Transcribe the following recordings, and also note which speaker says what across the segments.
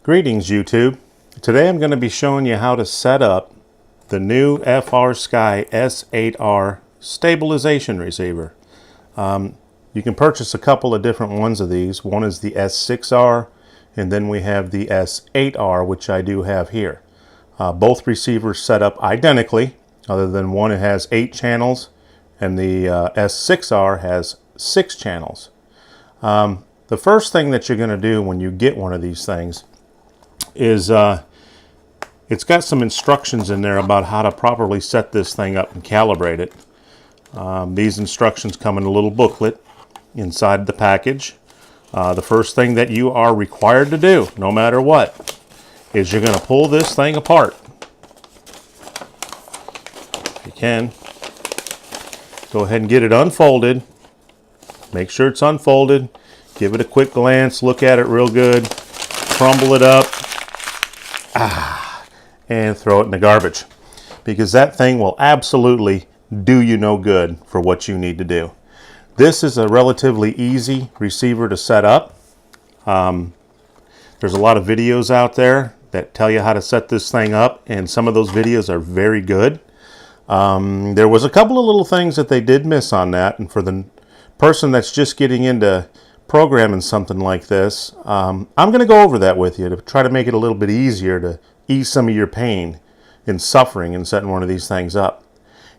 Speaker 1: Greetings YouTube. Today I'm going to be showing you how to set up the new Frsky S8R stabilization receiver. You can purchase a couple of different ones of these. One is the S6R and then we have the S8R, which I do have here. Both receivers set up identically, other than one has 8 channels and the S6R has 6 channels. The first thing that you're going to do when you get one of these things is it's got some instructions in there about how to properly set this thing up and calibrate it. These instructions come in a little booklet inside the package. The first thing that you are required to do, no matter what, is you're going to pull this thing apart. If you can, go ahead and get it unfolded. Make sure it's unfolded. Give it a quick glance, look at it real good, crumble it up, and throw it in the garbage, because that thing will absolutely do you no good for what you need to do. This is a relatively easy receiver to set up. There's a lot of videos out there that tell you how to set this thing up, and some of those videos are very good. There was a couple of little things that they did miss on that, and for the person that's just getting into programming something like this, I'm going to go over that with you to try to make it a little bit easier to ease some of your pain and suffering in setting one of these things up.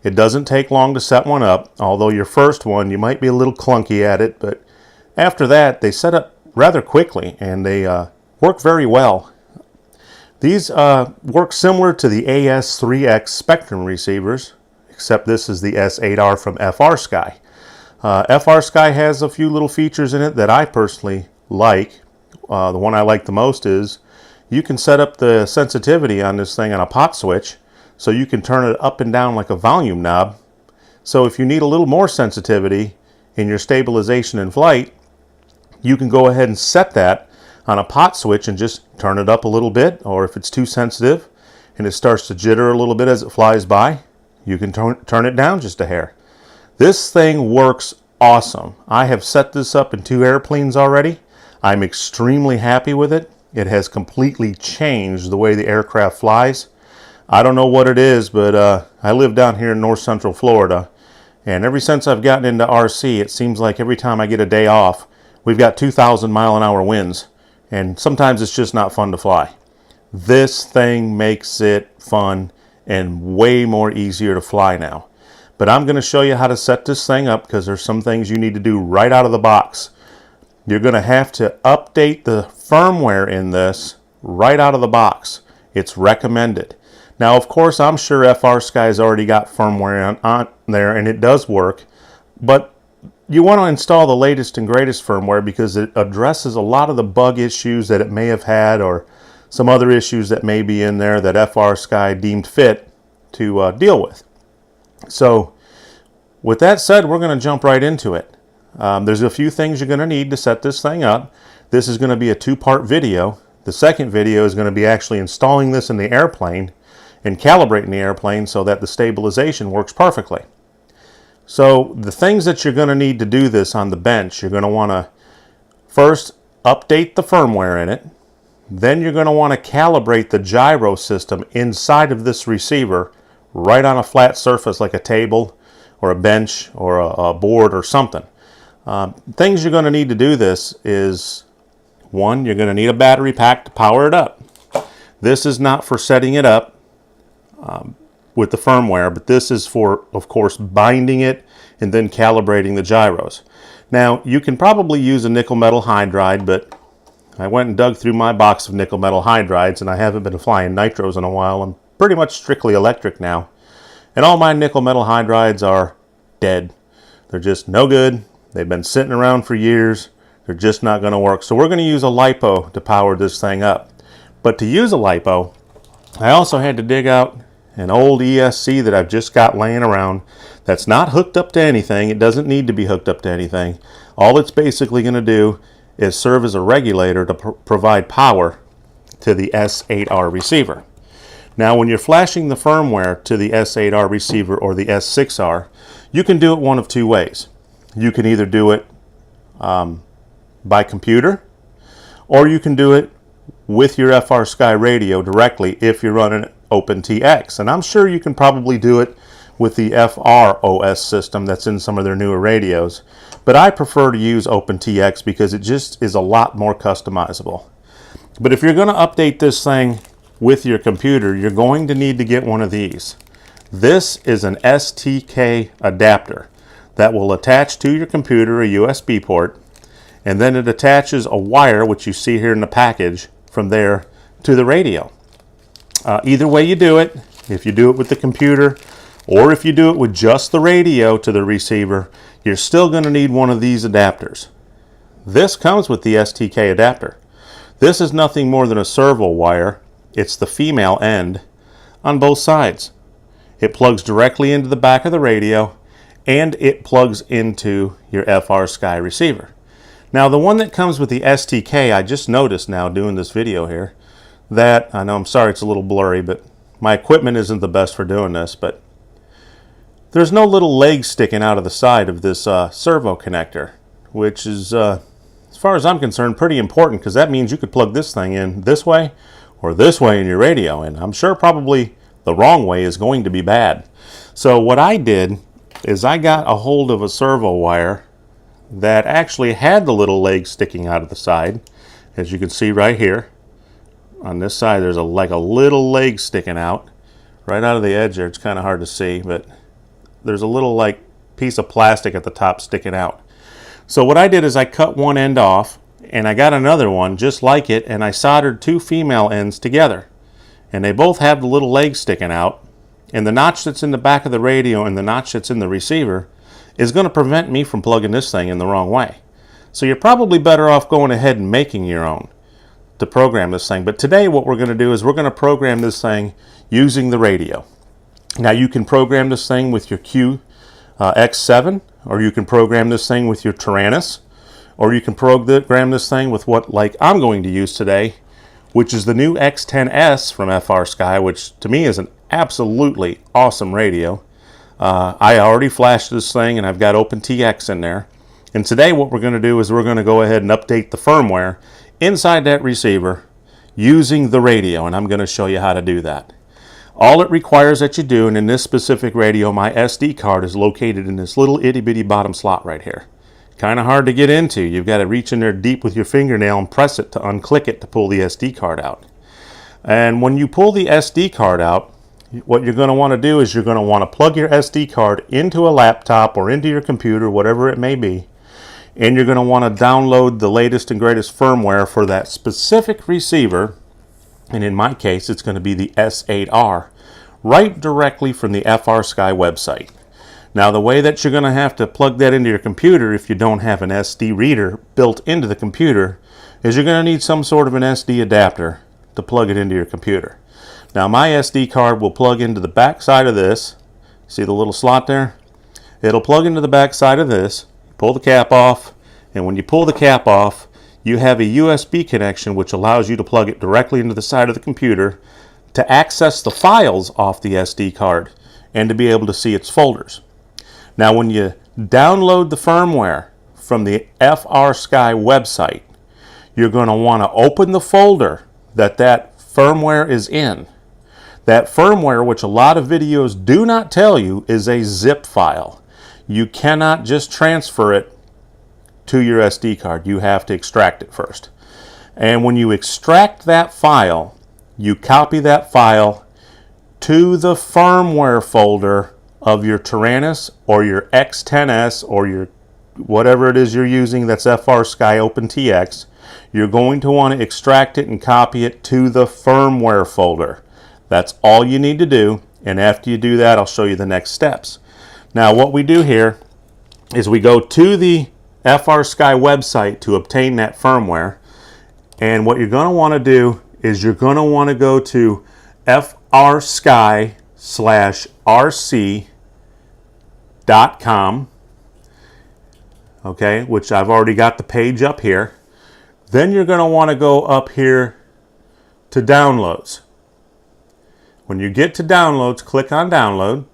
Speaker 1: It doesn't take long to set one up, although your first one you might be a little clunky at it, but after that they set up rather quickly and they work very well. These work similar to the AS3X Spectrum receivers, except this is the S8R from Frsky. Frsky has a few little features in it that I personally like. The one I like the most is you can set up the sensitivity on this thing on a pot switch, so you can turn it up and down like a volume knob. So if you need a little more sensitivity in your stabilization in flight, you can go ahead and set that on a pot switch and just turn it up a little bit, or if it's too sensitive and it starts to jitter a little bit as it flies by, you can turn it down just a hair. This thing works awesome. I have set this up in 2 airplanes already. I'm extremely happy with it. It has completely changed the way the aircraft flies. I don't know what it is, but I live down here in north central Florida, and ever since I've gotten into RC, it seems like every time I get a day off, we've got 2,000-mile-an-hour winds, and sometimes it's just not fun to fly. This thing makes it fun and way more easier to fly now. But I'm going to show you how to set this thing up, because there's some things you need to do right out of the box. You're going to have to update the firmware in this right out of the box. It's recommended. Now, of course, I'm sure Frsky's already got firmware on there, and it does work. But you want to install the latest and greatest firmware, because it addresses a lot of the bug issues that it may have had, or some other issues that may be in there that Frsky deemed fit to deal with. So, with that said, we're going to jump right into it. There's a few things you're going to need to set this thing up. This is going to be a 2-part video. The second video is going to be actually installing this in the airplane and calibrating the airplane so that the stabilization works perfectly. So the things that you're going to need to do this on the bench, you're going to want to first update the firmware in it. Then you're going to want to calibrate the gyro system inside of this receiver right on a flat surface like a table or a bench or a board or something. Things you're going to need to do this is, one, you're going to need a battery pack to power it up. This is not for setting it up with the firmware, but this is for, of course, binding it and then calibrating the gyros. Now, you can probably use a nickel metal hydride, but I went and dug through my box of nickel metal hydrides, and I haven't been flying nitros in a while. I'm pretty much strictly electric now. And all my nickel metal hydrides are dead. They're just no good. They've been sitting around for years. They're just not going to work. So we're going to use a LiPo to power this thing up. But to use a LiPo, I also had to dig out an old ESC that I've just got laying around that's not hooked up to anything. It doesn't need to be hooked up to anything. All it's basically going to do is serve as a regulator to provide power to the S8R receiver. Now, when you're flashing the firmware to the S8R receiver or the S6R, you can do it one of 2 ways. You can either do it by computer, or you can do it with your FrSky radio directly if you're running OpenTX. And I'm sure you can probably do it with the FROS system that's in some of their newer radios. But I prefer to use OpenTX because it just is a lot more customizable. But if you're going to update this thing with your computer, you're going to need to get one of these. This is an STK adapter that will attach to your computer, a USB port, and then it attaches a wire, which you see here in the package, from there to the radio. Either way you do it, if you do it with the computer or if you do it with just the radio to the receiver, you're still going to need one of these adapters. This comes with the STK adapter. This is nothing more than a servo wire. It's the female end on both sides. It plugs directly into the back of the radio and it plugs into your FrSky receiver. Now the one that comes with the STK, I just noticed now doing this video here, that, I know, I'm sorry it's a little blurry, but my equipment isn't the best for doing this, but there's no little leg sticking out of the side of this servo connector, which is, as far as I'm concerned, pretty important, because that means you could plug this thing in this way or this way in your radio, and I'm sure probably the wrong way is going to be bad. So what I did is I got a hold of a servo wire that actually had the little leg sticking out of the side. As you can see right here on this side, there's like a little leg sticking out right out of the edge there. It's kind of hard to see, but there's a little like piece of plastic at the top sticking out. So what I did is I cut one end off and I got another one just like it, and I soldered two female ends together, and they both have the little leg sticking out, and the notch that's in the back of the radio and the notch that's in the receiver is going to prevent me from plugging this thing in the wrong way. So you're probably better off going ahead and making your own to program this thing. But today what we're going to do is we're going to program this thing using the radio. Now you can program this thing with your X7, or you can program this thing with your Tyrannus, or you can program this thing with what, like I'm going to use today, which is the new X10S from FrSky, which to me is an absolutely awesome radio. I already flashed this thing and I've got OpenTX in there. And today what we're going to do is we're going to go ahead and update the firmware inside that receiver using the radio, and I'm going to show you how to do that. All it requires that you do, and in this specific radio my SD card is located in this little itty bitty bottom slot right here. Kind of hard to get into. You've got to reach in there deep with your fingernail and press it to unclick it to pull the SD card out. And when you pull the SD card out, what you're going to want to do is you're going to want to plug your SD card into a laptop or into your computer, whatever it may be, and you're going to want to download the latest and greatest firmware for that specific receiver, and in my case it's going to be the S8R, right directly from the FrSky website. Now the way that you're going to have to plug that into your computer if you don't have an SD reader built into the computer is you're going to need some sort of an SD adapter to plug it into your computer. Now my SD card will plug into the back side of this. See the little slot there? It'll plug into the back side of this. Pull the cap off, and when you pull the cap off, you have a USB connection which allows you to plug it directly into the side of the computer to access the files off the SD card and to be able to see its folders. Now when you download the firmware from the FrSky website, you're going to want to open the folder that firmware is in. That firmware, which a lot of videos do not tell you, is a zip file. You cannot just transfer it to your SD card. You have to extract it first. And when you extract that file, you copy that file to the firmware folder of your Tyrannus or your X10S or your whatever it is you're using that's FrSky OpenTX. You're going to want to extract it and copy it to the firmware folder. That's all you need to do, and after you do that, I'll show you the next steps. Now what we do here is we go to the FrSky website to obtain that firmware, and what you're going to want to do is you're going to want to go to FrSky/rc.com, okay, which I've already got the page up here. Then you're going to want to go up here to downloads. When you get to downloads, click on download.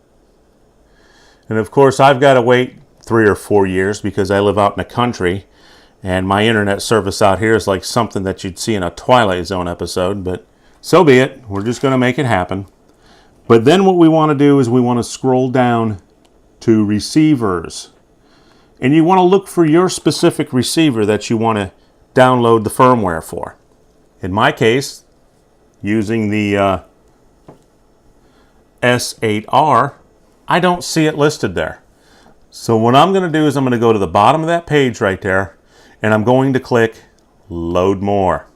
Speaker 1: And of course, I've got to wait 3 or 4 years because I live out in the country And my internet service out here is like something that you'd see in a Twilight Zone episode, but so be it. We're just going to make it happen. But then what we want to do is we want to scroll down to receivers. And you want to look for your specific receiver that you want to download the firmware for. In my case, using the S8R, I don't see it listed there. So what I'm going to do is I'm going to go to the bottom of that page right there, and I'm going to click Load More.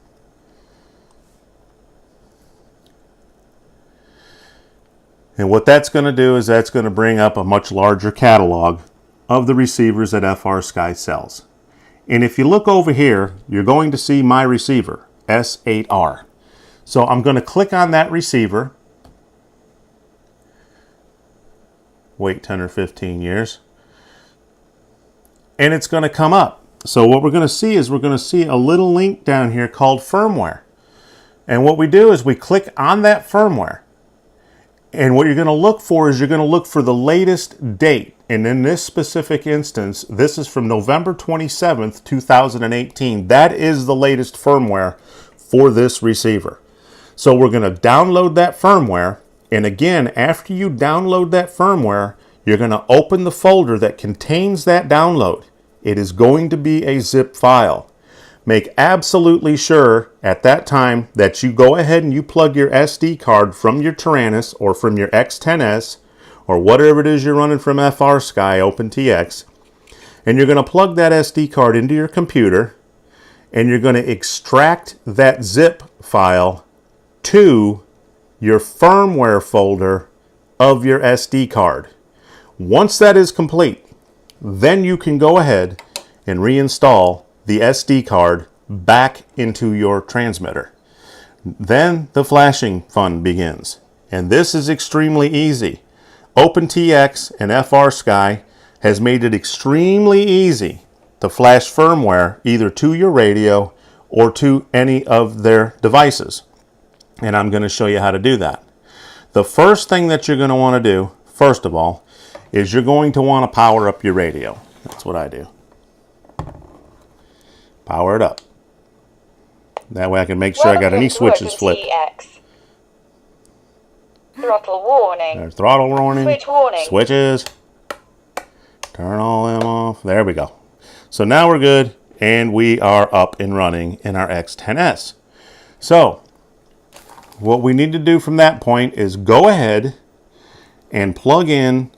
Speaker 1: And what that's going to do is that's going to bring up a much larger catalog of the receivers that Frsky sells. And if you look over here, you're going to see my receiver, S8R. So I'm going to click on that receiver. Wait 10 or 15 years. And it's going to come up. So what we're going to see is we're going to see a little link down here called firmware. And what we do is we click on that firmware. And what you're going to look for is you're going to look for the latest date. And in this specific instance, this is from November 27th, 2018. That is the latest firmware for this receiver. So we're going to download that firmware. And again, after you download that firmware, you're going to open the folder that contains that download. It is going to be a zip file. Make absolutely sure at that time that you go ahead and you plug your SD card from your Tyrannus or from your X10S or whatever it is you're running from Frsky OpenTX, and you're going to plug that SD card into your computer, and you're going to extract that zip file to your firmware folder of your SD card. Once that is complete, then you can go ahead and reinstall the SD card back into your transmitter. Then the flashing fun begins. And this is extremely easy. OpenTX and Frsky has made it extremely easy to flash firmware either to your radio or to any of their devices. And I'm going to show you how to do that. The first thing that you're going to want to do, first of all, is you're going to want to power up your radio. That's what I do. Power it up. That way I can make sure I got any switches flipped.
Speaker 2: Throttle warning.
Speaker 1: There's throttle warning.
Speaker 2: Switch warning.
Speaker 1: Switches. Turn all them off. There we go. So now we're good, and we are up and running in our X10S. So what we need to do from that point is go ahead and plug in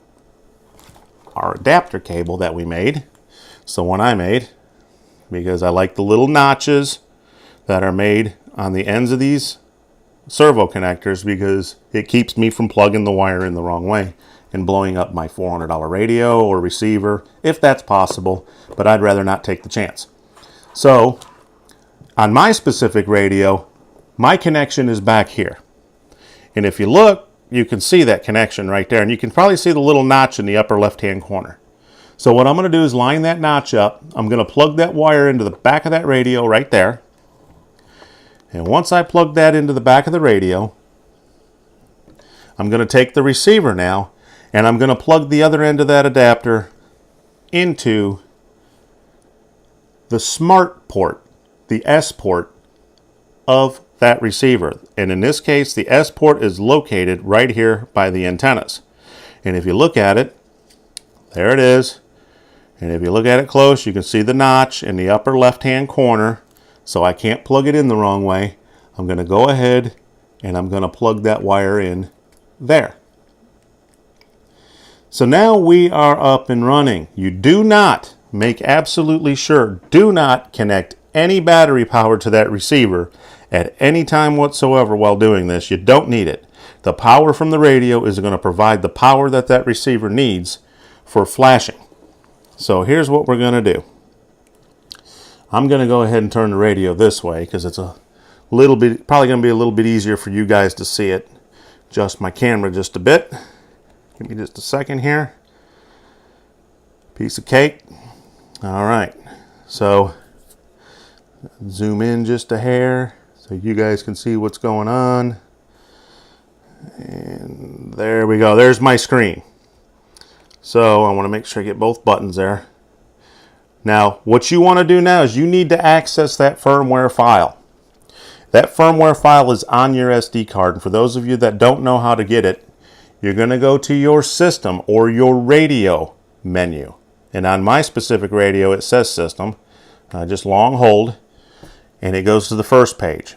Speaker 1: our adapter cable that we made. So one I made, because I like the little notches that are made on the ends of these servo connectors, because it keeps me from plugging the wire in the wrong way and blowing up my $400 radio or receiver, if that's possible, but I'd rather not take the chance. So on my specific radio, my connection is back here. And if you look, you can see that connection right there, and you can probably see the little notch in the upper left-hand corner. So what I'm going to do is line that notch up. I'm going to plug that wire into the back of that radio right there. And once I plug that into the back of the radio, I'm going to take the receiver now, and I'm going to plug the other end of that adapter into the smart port, the S port of that receiver. And in this case, the S port is located right here by the antennas. And if you look at it, there it is. And if you look at it close, you can see the notch in the upper left-hand corner. So I can't plug it in the wrong way. I'm going to go ahead and I'm going to plug that wire in there. So now we are up and running. You do not, make absolutely sure, do not connect any battery power to that receiver at any time whatsoever while doing this. You don't need it. The power from the radio is going to provide the power that that receiver needs for flashing. So here's what we're going to do. I'm going to go ahead and turn the radio this way because it's a little bit, probably going to be a little bit easier for you guys to see it. Adjust my camera just a bit. Give me just a second here. Piece of cake. All right. So zoom in just a hair so you guys can see what's going on. And there we go. There's my screen. So I want to make sure I get both buttons there. Now, what you want to do now is you need to access that firmware file. That firmware file is on your SD card. And for those of you that don't know how to get it, you're going to go to your system or your radio menu. And on my specific radio, it says system. Just long hold, and it goes to the first page.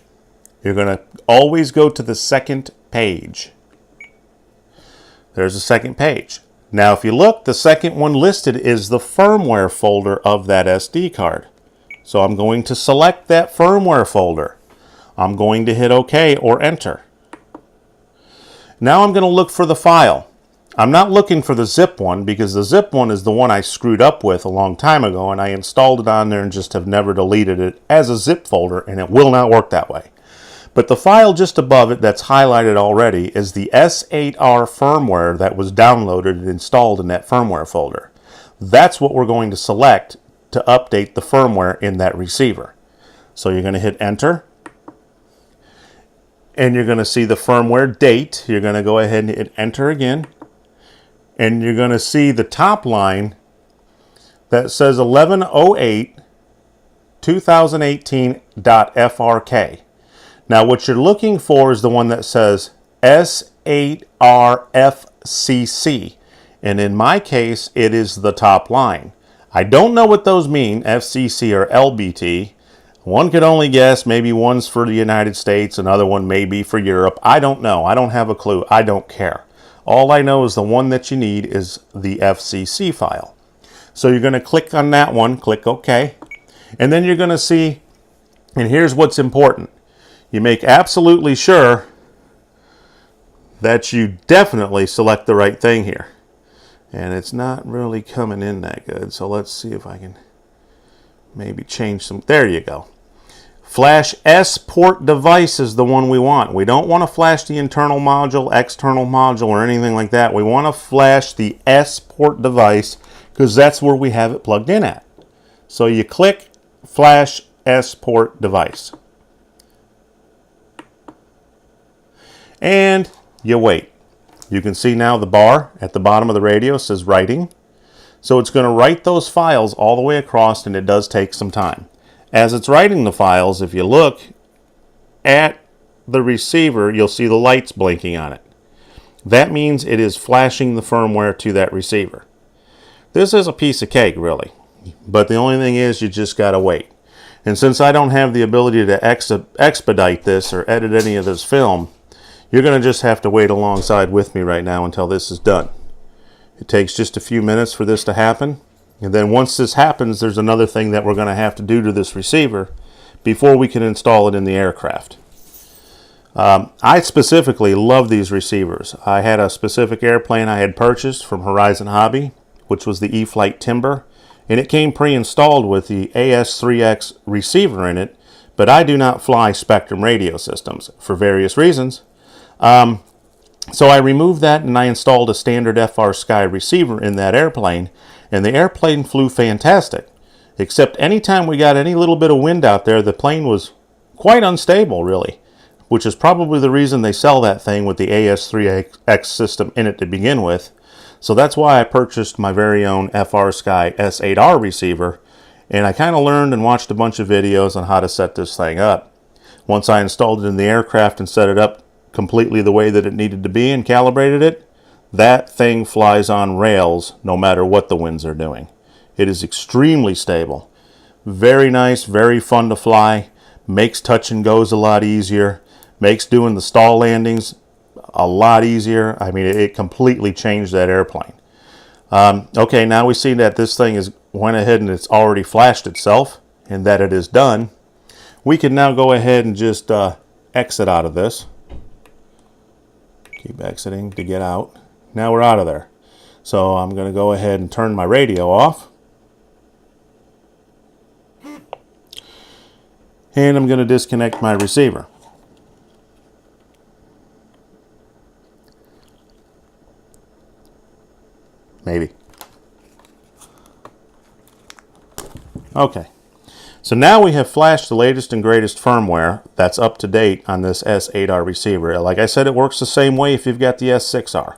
Speaker 1: You're going to always go to the second page. There's the second page. Now, if you look, the second one listed is the firmware folder of that SD card. So I'm going to select that firmware folder. I'm going to hit OK or enter. Now I'm going to look for the file. I'm not looking for the zip one because the zip one is the one I screwed up with a long time ago, and I installed it on there and just have never deleted it as a zip folder, and it will not work that way. But the file just above it that's highlighted already is the S8R firmware that was downloaded and installed in that firmware folder. That's what we're going to select to update the firmware in that receiver. So you're going to hit enter. And you're going to see the firmware date. You're going to go ahead and hit enter again. And you're going to see the top line that says 1108-2018.frk. Now what you're looking for is the one that says S8RFCC. And in my case, it is the top line. I don't know what those mean, FCC or LBT. One could only guess. Maybe one's for the United States, another one may be for Europe. I don't know. I don't have a clue. I don't care. All I know is the one that you need is the FCC file. So you're going to click on that one, click OK, and then you're going to see, and here's what's important. You make absolutely sure that you definitely select the right thing here. And it's not really coming in that good, so let's see if I can maybe change some. There you go. Flash S port device is the one we want. We don't want to flash the internal module, external module, or anything like that. We want to flash the S port device because that's where we have it plugged in at. So you click Flash S port device. And you wait. You can see now the bar at the bottom of the radio says writing. So it's going to write those files all the way across, and it does take some time. As it's writing the files, if you look at the receiver, you'll see the lights blinking on it. That means it is flashing the firmware to that receiver. This is a piece of cake, really. But the only thing is, you just got to wait. And since I don't have the ability to expedite this or edit any of this film, you're going to just have to wait alongside with me right now until this is done. It takes just a few minutes for this to happen. And then once this happens, there's another thing that we're going to have to do to this receiver before we can install it in the aircraft. I specifically love these receivers. I had a specific airplane I had purchased from Horizon Hobby, which was the E-Flight Timber, and it came pre-installed with the AS3X receiver in it, but I do not fly Spectrum radio systems for various reasons. So I removed that and I installed a standard Frsky receiver in that airplane, and the airplane flew fantastic. Except anytime we got any little bit of wind out there, the plane was quite unstable, really, which is probably the reason they sell that thing with the AS3X system in it to begin with. So that's why I purchased my very own Frsky S8R receiver, and I kind of learned and watched a bunch of videos on how to set this thing up. Once I installed it in the aircraft and set it up completely the way that it needed to be and calibrated it, that thing flies on rails no matter what the winds are doing. It is extremely stable. Very nice, very fun to fly. Makes touch and goes a lot easier. Makes doing the stall landings a lot easier. I mean, it completely changed that airplane. Okay, now we see that this thing is went ahead and it's already flashed itself and that it is done. We can now go ahead and just exit out of this. Keep exiting to get out. Now we're out of there. So I'm going to go ahead and turn my radio off. And I'm going to disconnect my receiver. Maybe. Okay. So now we have flashed the latest and greatest firmware that's up to date on this S8R receiver. Like I said, it works the same way if you've got the S6R.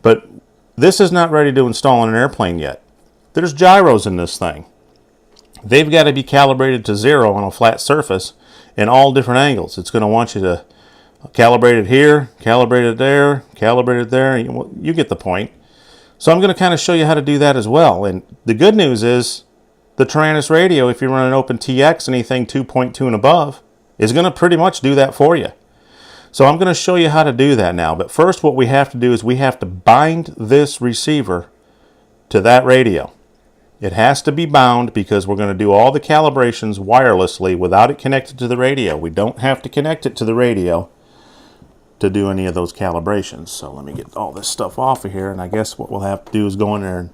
Speaker 1: But this is not ready to install on an airplane yet. There's gyros in this thing. they've got to be calibrated to 0 on a flat surface in all different angles. It's going to want you to calibrate it here, calibrate it there, calibrate it there. You get the point. So I'm going to kind of show you how to do that as well. And the good news is the Taranis radio, if you run an Open TX, anything 2.2 and above, is going to pretty much do that for you. So I'm going to show you how to do that now. But first what we have to do is we have to bind this receiver to that radio. It has to be bound because we're going to do all the calibrations wirelessly without it connected to the radio. We don't have to connect it to the radio to do any of those calibrations. So let me get all this stuff off of here, and I guess what we'll have to do is go in there and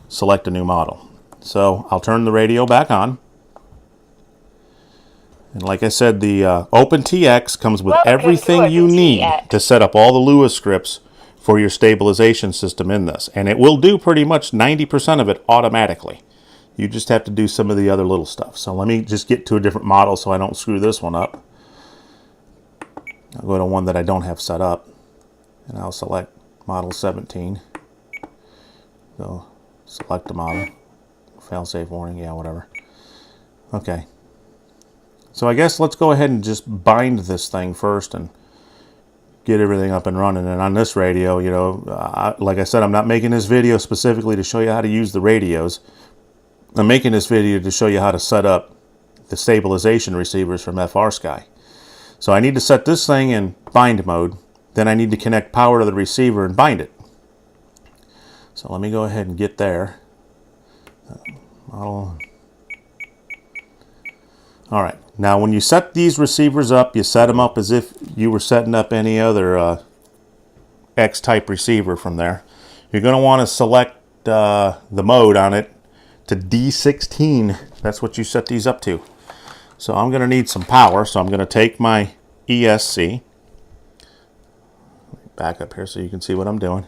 Speaker 1: select a new model. So I'll turn the radio back on. And like I said, the Open TX comes with everything you need to set up all the Lewis scripts for your stabilization system in this. And it will do pretty much 90% of it automatically. You just have to do some of the other little stuff. So let me just get to a different model so I don't screw this one up. I'll go to one that I don't have set up, and I'll select model 17. Go select the model. Fail-safe warning, yeah, whatever. Okay. So I guess let's go ahead and just bind this thing first and get everything up and running. And on this radio, you know, like I said, I'm not making this video specifically to show you how to use the radios. I'm making this video to show you how to set up the stabilization receivers from Frsky. So I need to set this thing in bind mode. Then I need to connect power to the receiver and bind it. So let me go ahead and get there. Model. All right. Now when you set these receivers up, you set them up as if you were setting up any other X-type receiver from there. You're going to want to select the mode on it to D16. That's what you set these up to. So I'm going to need some power, so I'm going to take my ESC. Back up here so you can see what I'm doing.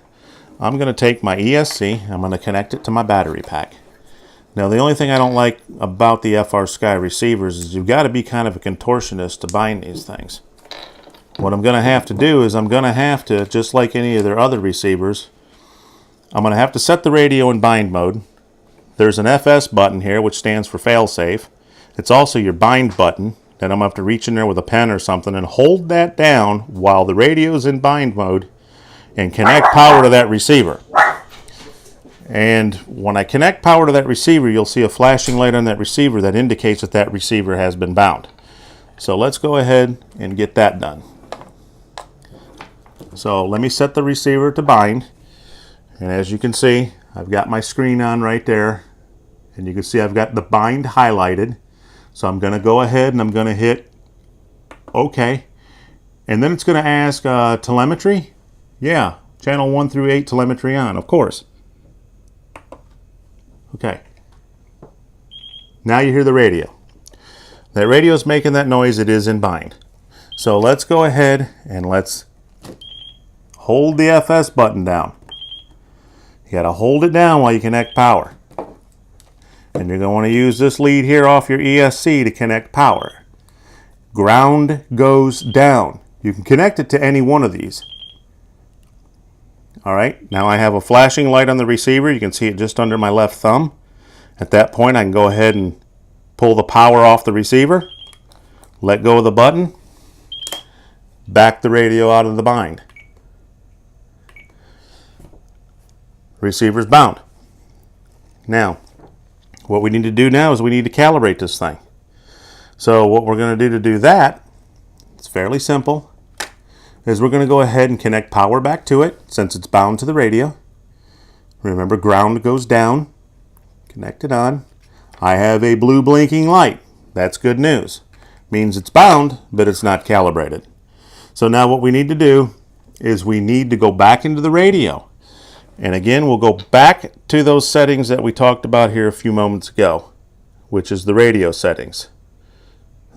Speaker 1: I'm going to take my ESC, I'm going to connect it to my battery pack. Now the only thing I don't like about the Frsky receivers is you've got to be kind of a contortionist to bind these things. What I'm going to have to do is I'm going to have to, just like any of their other receivers, I'm going to have to set the radio in bind mode. There's an FS button here which stands for failsafe. It's also your bind button. Then I'm going to have to reach in there with a pen or something and hold that down while the radio's in bind mode and connect power to that receiver. And when I connect power to that receiver, you'll see a flashing light on that receiver that indicates that that receiver has been bound. So let's go ahead and get that done. So let me set the receiver to bind. And as you can see, I've got my screen on right there. And you can see I've got the bind highlighted. So I'm going to go ahead and I'm going to hit OK. And then it's going to ask telemetry. Yeah, channel 1 through 8 telemetry on, of course. Okay. Now you hear the radio. That radio is making that noise. It is in bind. So let's go ahead and let's hold the FS button down. You got to hold it down while you connect power. And you're going to want to use this lead here off your ESC to connect power. Ground goes down. You can connect it to any one of these. All right, now I have a flashing light on the receiver. You can see it just under my left thumb. At that point, I can go ahead and pull the power off the receiver, let go of the button, back the radio out of the bind. Receiver's bound. Now, what we need to do now is we need to calibrate this thing. So what we're going to do that, it's fairly simple, is we're going to go ahead and connect power back to it since it's bound to the radio. Remember, ground goes down. Connect it on. I have a blue blinking light. That's good news. Means it's bound, but it's not calibrated. So now what we need to do is we need to go back into the radio. And again, we'll go back to those settings that we talked about here a few moments ago, which is the radio settings.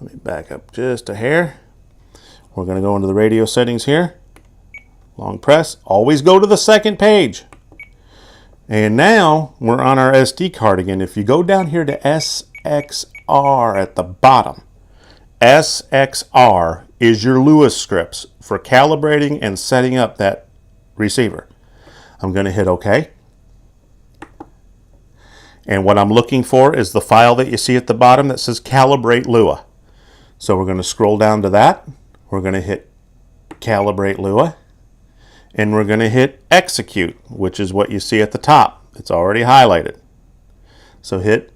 Speaker 1: Let me back up just a hair. We're going to go into the radio settings here. Long press. Always go to the second page. And now we're on our SD card again. If you go down here to SXR at the bottom, SXR is your Lewis scripts for calibrating and setting up that receiver. I'm going to hit OK. And what I'm looking for is the file that you see at the bottom that says Calibrate Lua. So we're going to scroll down to that. We're going to hit Calibrate Lua. And we're going to hit Execute, which is what you see at the top. It's already highlighted. So hit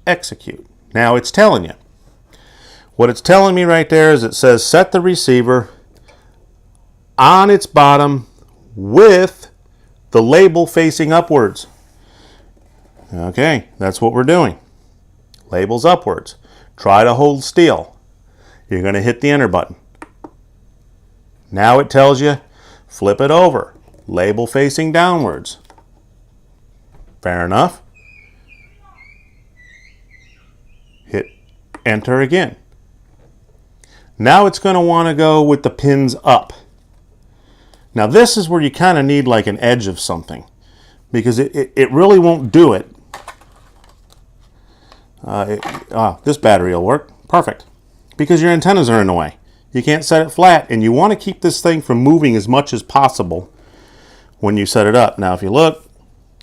Speaker 1: Execute. Now it's telling you. What it's telling me right there is it says set the receiver on its bottom with the label facing upwards. Okay, that's what we're doing. Labels upwards. Try to hold still. You're going to hit the enter button. Now it tells you flip it over. Label facing downwards. Fair enough. Hit enter again. Now it's going to want to go with the pins up. Now this is where you kind of need like an edge of something, because it really won't do it. This battery will work. Perfect. Because your antennas are in the way. You can't set it flat, and you want to keep this thing from moving as much as possible when you set it up. Now if you look,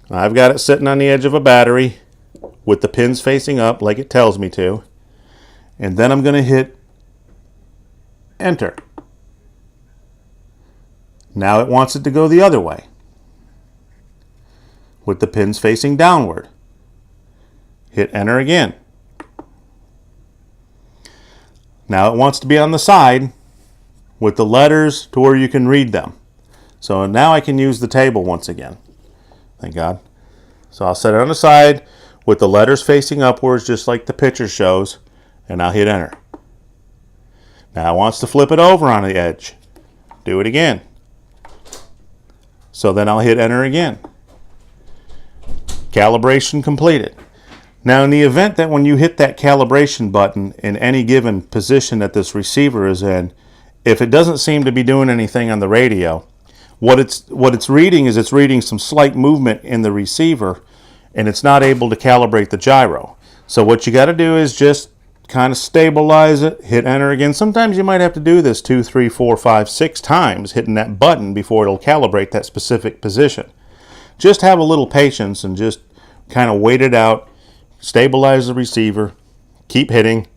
Speaker 1: I've got it sitting on the edge of a battery with the pins facing up like it tells me to. And then I'm going to hit enter. Now it wants it to go the other way with the pins facing downward. Hit enter again. Now it wants to be on the side with the letters to where you can read them. So now I can use the table once again. Thank God. So I'll set it on the side with the letters facing upwards just like the picture shows, and I'll hit enter. Now it wants to flip it over on the edge. Do it again. So then I'll hit enter again. Calibration completed. Now in the event that when you hit that calibration button in any given position that this receiver is in, if it doesn't seem to be doing anything on the radio, what it's reading is it's reading some slight movement in the receiver, and it's not able to calibrate the gyro. So what you got to do is just kind of stabilize it, hit enter again. Sometimes you might have to do this 2, 3, 4, 5, 6 times hitting that button before it'll calibrate that specific position. Just have a little patience and just kind of wait it out, stabilize the receiver, keep hitting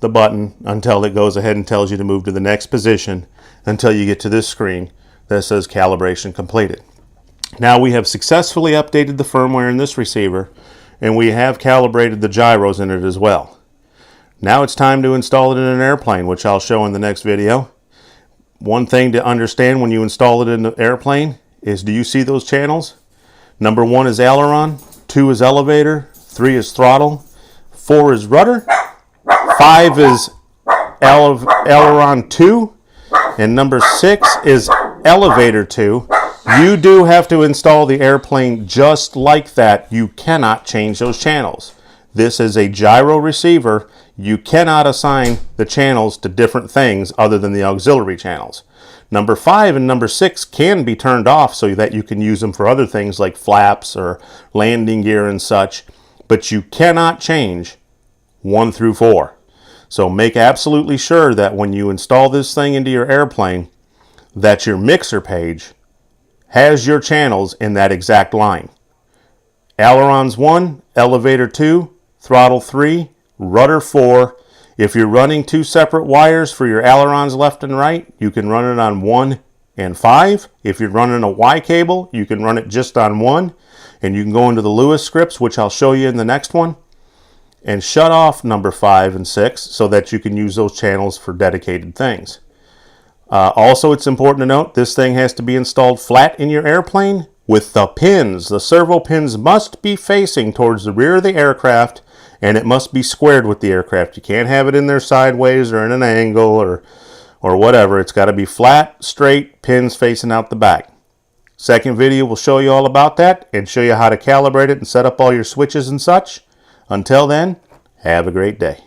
Speaker 1: the button until it goes ahead and tells you to move to the next position until you get to this screen that says calibration completed. Now we have successfully updated the firmware in this receiver, and we have calibrated the gyros in it as well. Now it's time to install it in an airplane, which I'll show in the next video. One thing to understand when you install it in the airplane is, do you see those channels? Number 1 is aileron, 2 is elevator, 3 is throttle, 4 is rudder, 5 is aileron 2, and number 6 is elevator 2. You do have to install the airplane just like that. You cannot change those channels. This is a gyro receiver. You cannot assign the channels to different things other than the auxiliary channels. Number 5 and number 6 can be turned off so that you can use them for other things like flaps or landing gear and such, but you cannot change 1 through 4. So make absolutely sure that when you install this thing into your airplane, that your mixer page has your channels in that exact line. Ailerons 1, elevator 2, throttle 3, rudder 4. If you're running 2 separate wires for your ailerons left and right, you can run it on 1 and 5. If you're running a Y cable, you can run it just on 1. And you can go into the Lewis scripts, which I'll show you in the next one, and shut off number 5 and 6 so that you can use those channels for dedicated things. Also, it's important to note this thing has to be installed flat in your airplane with the pins. The servo pins must be facing towards the rear of the aircraft, and it must be squared with the aircraft. You can't have it in there sideways or in an angle or whatever. It's got to be flat, straight, pins facing out the back. Second video will show you all about that and show you how to calibrate it and set up all your switches and such. Until then, have a great day.